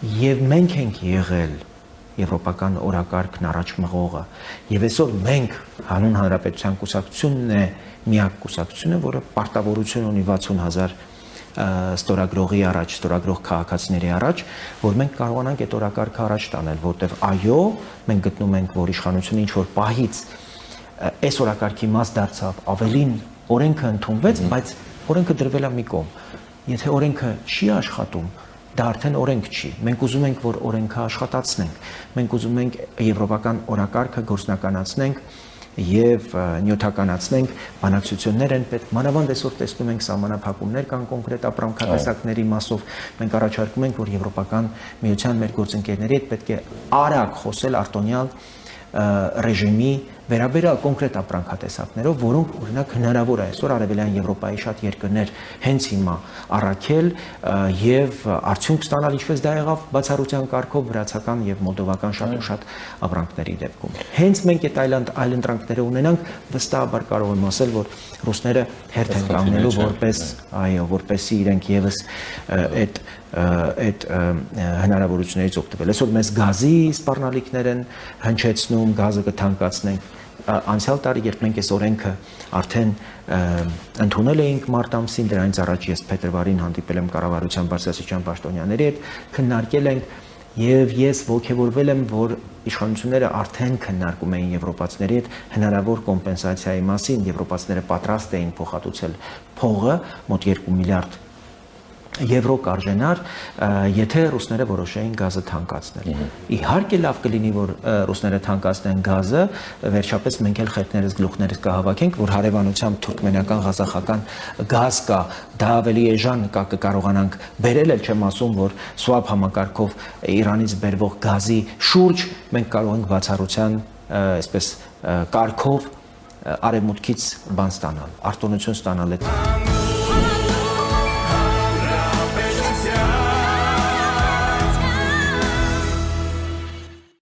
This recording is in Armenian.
Եվ մենք ենք եղել եվրոպական օրակարգն առաջ մղողը եւ այսօր մենք հանուն հանրապետության կուսակցությունն է միակ կուսակցությունը, որը պարտավորություն ունի 60,000 ստորագրողի առաջ, ստորագրող քաղաքացիների առաջ, որ մենք կարողանանք այդ օրակարգը առաջ տանել, որտեղ այո, մենք գտնում ենք, որ իշխանությունը ինչ որ պահից այս օրակարգի մաս դարձավ, ավելին օրենքը ընդունվեց, բայց օրենքը դրվել է մի կողմ։ Եթե օրենքը չի աշխատում, դա արդեն օրենք չի։ Մենք ուզում ենք, որ օրենքը աշխատացնենք։ Մենք ուզում ենք եվրոպական օրակարգը գործնականացնենք եւ նյութականացնենք, բանակցություններ են պետք։ Մանավանդ այսօր տեսնում ենք սահմանափակումներ կան կոնկրետ ապրանքատեսակների մասով։ Մենք առաջարկում ենք, որ Եվրոպական միության մեր գործընկերների հետ պետք է արագ խոսել արտոնյալ ռեժիմի վերաբերյալ կոնկրետ ապրանքատեսակներով, որոնք օրինակ հնարավոր է այսօր արևելյան Եվրոպայի շատ երկրներ հենց հիմա առաքել եւ արդյունք ստանալ, ինչպես դա եղավ բացառության կարգով վրացական եւ մոլդովական շատ ու շատ ապրանքների դեպքում։ Հենց մենք այդ այլընտրանքները ունենանք, վստահաբար կարող եմ ասել, որ ռուսները հերթ են կանգնելու որպես, այո, որպեսզի իրենք եւս այդ հնարավորություններից օգտվել։ Այսօր մեզ գազի սպառնալիքներ են հնչեցնում, գազը կթանկացնենք։ Անցյալ տարի, երբ մենք այս օրենքը արդեն ընդունել էինք մարտ ամսին, դրանից առաջ ես փետրվարին հանդիպել եմ կառավարության բարձրաստիճան պաշտոնյաների հետ, քննարկել ենք եւ ես ողջևորվել եմ, որ իշխանությունները արդեն քննարկում էին եվրոպացիների հետ հնարավոր կոմպենսացիայի մասին, եվրոպացիները պատրաստ էին փոխհատուցել փողը մոտ 2 միլիարդ եվրո կարժենար, եթե ռուսները որոշեին գազը թանկացնել։ Իհարկե լավ կլինի, որ ռուսները թանկացնեն գազը, վերջապես մենք էլ խելքներս գլուխներս կհավաքենք, որ հարևանությամբ թուրքմենական, ղազախական գազ կա, դա ավելի էժան կա, կկարողանանք բերել, էլ չեմ ասում, որ SWAP համակարգով Իրանից բերվող գազի շուրջ մենք կարող ենք բացառության, այսպես կարգով արևմուտքից բան ստանալ, արտոնություն ստանալ այդ